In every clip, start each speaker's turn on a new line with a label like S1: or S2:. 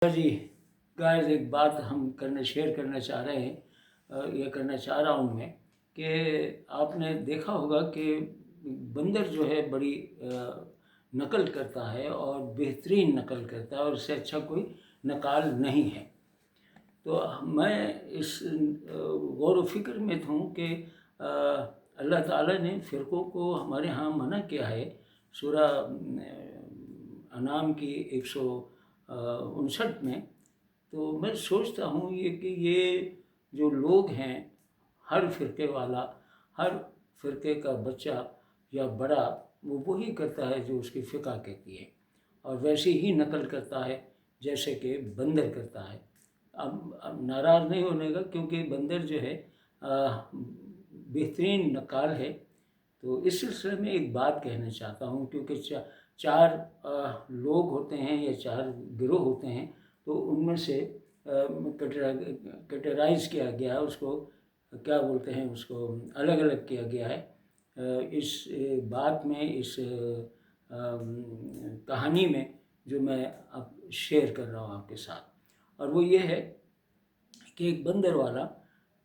S1: جی guys, ایک بات ہم شیئر کرنا چاہ رہے ہیں، یہ کرنا چاہ رہا ہوں میں کہ آپ نے دیکھا ہوگا کہ بندر جو ہے بڑی نقل کرتا ہے اور بہترین نقل کرتا ہے، اور اس سے اچھا کوئی نقال نہیں ہے۔ تو میں اس غور و فکر میں ہوں کہ اللہ تعالیٰ نے فرقوں کو ہمارے ہاں منع کیا ہے۔ سورہ انعام کی 159 میں۔ تو میں سوچتا ہوں کہ یہ جو لوگ ہیں، ہر فرقے والا، ہر فرقے کا بچہ یا بڑا، وہ وہی کرتا ہے جو اس کی فقہ کہتی ہے، اور ویسے ہی نقل کرتا ہے جیسے کہ بندر کرتا ہے۔ اب ناراض نہیں ہونے گا، کیونکہ بندر جو ہے بہترین نقال ہے۔ تو اس سلسلے میں ایک بات کہنا چاہتا ہوں، کیونکہ چار لوگ ہوتے ہیں یا چار گروہ ہوتے ہیں، تو ان میں سے کیٹرائز کیا گیا، اس کو کیا بولتے ہیں، اس کو الگ الگ کیا گیا ہے اس بات میں، اس کہانی میں جو میں اب شیئر کر رہا ہوں آپ کے ساتھ۔ اور وہ یہ ہے کہ ایک بندر والا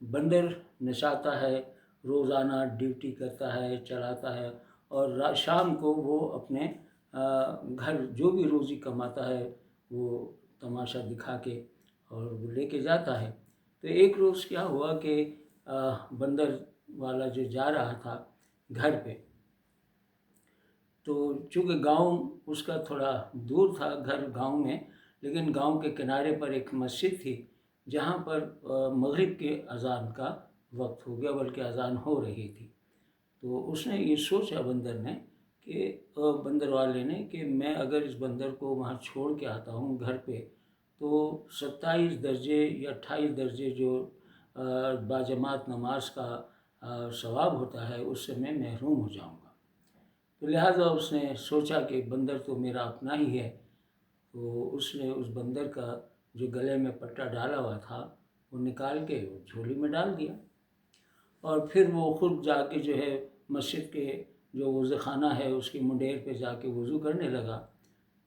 S1: بندر نچاتا ہے، روزانہ ڈیوٹی کرتا ہے، چلاتا ہے، اور شام کو وہ اپنے گھر جو بھی روزی کماتا ہے وہ تماشا دکھا کے اور وہ لے کے جاتا ہے۔ تو ایک روز کیا ہوا کہ بندر والا جو جا رہا تھا گھر پہ، تو چونکہ گاؤں اس کا تھوڑا دور تھا، گھر گاؤں میں، لیکن گاؤں کے کنارے پر ایک مسجد تھی جہاں پر مغرب کے اذان کا وقت ہو گیا، بلکہ اذان ہو رہی تھی۔ تو اس نے یہ سوچا بندر نے کہ بندر والے نے کہ میں اگر اس بندر کو وہاں چھوڑ کے آتا ہوں گھر پہ، تو 27 درجے یا 28 درجے جو باجماعت نماز کا ثواب ہوتا ہے، اس سے میں محروم ہو جاؤں گا۔ تو لہٰذا اس نے سوچا کہ بندر تو میرا اپنا ہی ہے۔ تو اس نے اس بندر کا جو گلے میں پٹا ڈالا ہوا تھا وہ نکال کے وہ جھولی میں ڈال دیا، اور پھر وہ خود جا کے جو ہے مسجد کے جو وضو خانہ ہے اس کی منڈیر پہ جا کے وضو کرنے لگا۔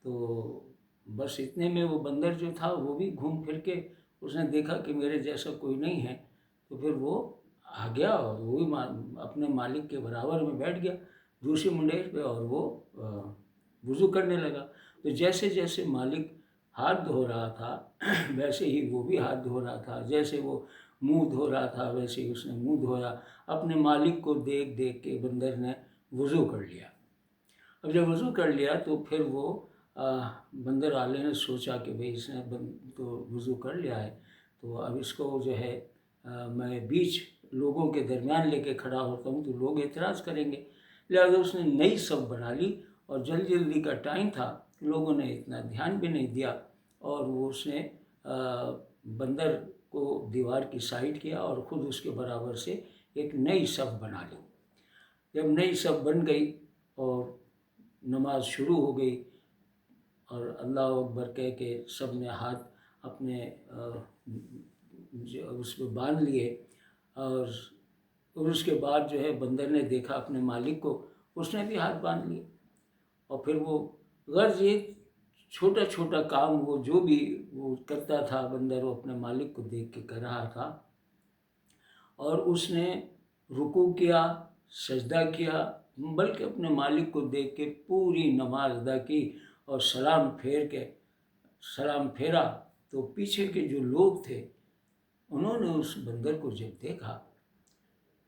S1: تو بس اتنے میں وہ بندر جو تھا وہ بھی گھوم پھر کے اس نے دیکھا کہ میرے جیسا کوئی نہیں ہے، تو پھر وہ آ گیا اور وہی اپنے مالک کے برابر میں بیٹھ گیا دوسری منڈیر پہ، اور وہ وضو کرنے لگا۔ تو جیسے جیسے مالک ہاتھ دھو رہا تھا ویسے ہی وہ بھی ہاتھ دھو رہا تھا، جیسے وہ منہ دھو رہا تھا ویسے ہی اس نے منہ دھویا۔ اپنے مالک کو دیکھ دیکھ کے بندر نے وضو کر لیا۔ اب جب وضو کر لیا تو پھر وہ بندر والے نے سوچا کہ بھئی اس نے تو وضو کر لیا ہے، تو اب اس کو جو ہے میں بیچ لوگوں کے درمیان لے کے کھڑا ہوتا ہوں تو لوگ اعتراض کریں گے۔ لہٰذا اس نے نئی صف بنا لی، اور جلدی جلدی کا ٹائم تھا، لوگوں نے اتنا دھیان بھی نہیں دیا، اور وہ اس نے بندر کو دیوار کی سائڈ کیا اور خود اس کے برابر سے ایک نئی صف بنا لی۔ جب نئی صف بن گئی اور نماز شروع ہو گئی، اور اللہ اکبر کہہ کے سب نے ہاتھ اپنے اس پہ باندھ لیے، اور اس کے بعد جو ہے بندر نے دیکھا اپنے مالک کو، اس نے بھی ہاتھ باندھ لیے، اور پھر وہ غرض یہ چھوٹا چھوٹا کام وہ جو بھی وہ کرتا تھا بندر، وہ اپنے مالک کو دیکھ کے کر رہا تھا، اور اس نے رکوع کیا، سجدہ کیا، بلکہ اپنے مالک کو دیکھ کے پوری نماز ادا کی، اور سلام پھیرا۔ تو پیچھے کے جو لوگ تھے انہوں نے اس بندر کو جب دیکھا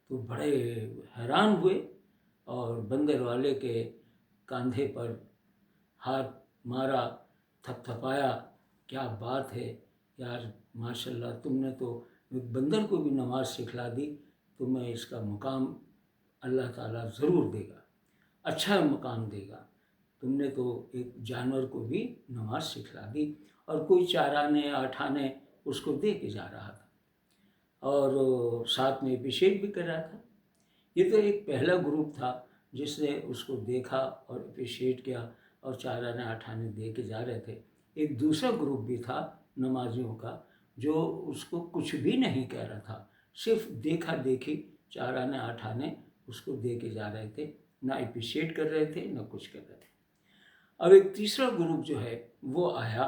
S1: تو بڑے حیران ہوئے، اور بندر والے کے کاندھے پر ہاتھ مارا، تھپ تھپایا، کیا بات ہے یار، ماشاءاللہ تم نے تو بندر کو بھی نماز سکھلا دی، تمہیں اس کا مقام اللہ تعالیٰ ضرور دے گا، اچھا مقام دے گا، تم نے تو ایک جانور کو بھی نماز سکھلا دی۔ اور کوئی 4 آنے 8 آنے اس کو دے کے جا رہا تھا، اور ساتھ میں اپریشیٹ بھی کر رہا تھا۔ یہ تو ایک پہلا گروپ تھا جس نے اس کو دیکھا اور اپریشیٹ کیا، اور 4 آنے 8 آنے دے کے جا رہے تھے۔ ایک دوسرا گروپ بھی تھا نمازیوں کا جو اس کو کچھ بھی نہیں کہہ رہا تھا، صرف دیکھا دیکھی 4 آنے 8 آنے اس کو دے کے جا رہے تھے، نہ اپریشیٹ کر رہے تھے نہ کچھ کر رہے تھے۔ اب ایک تیسرا گروپ جو ہے وہ آیا،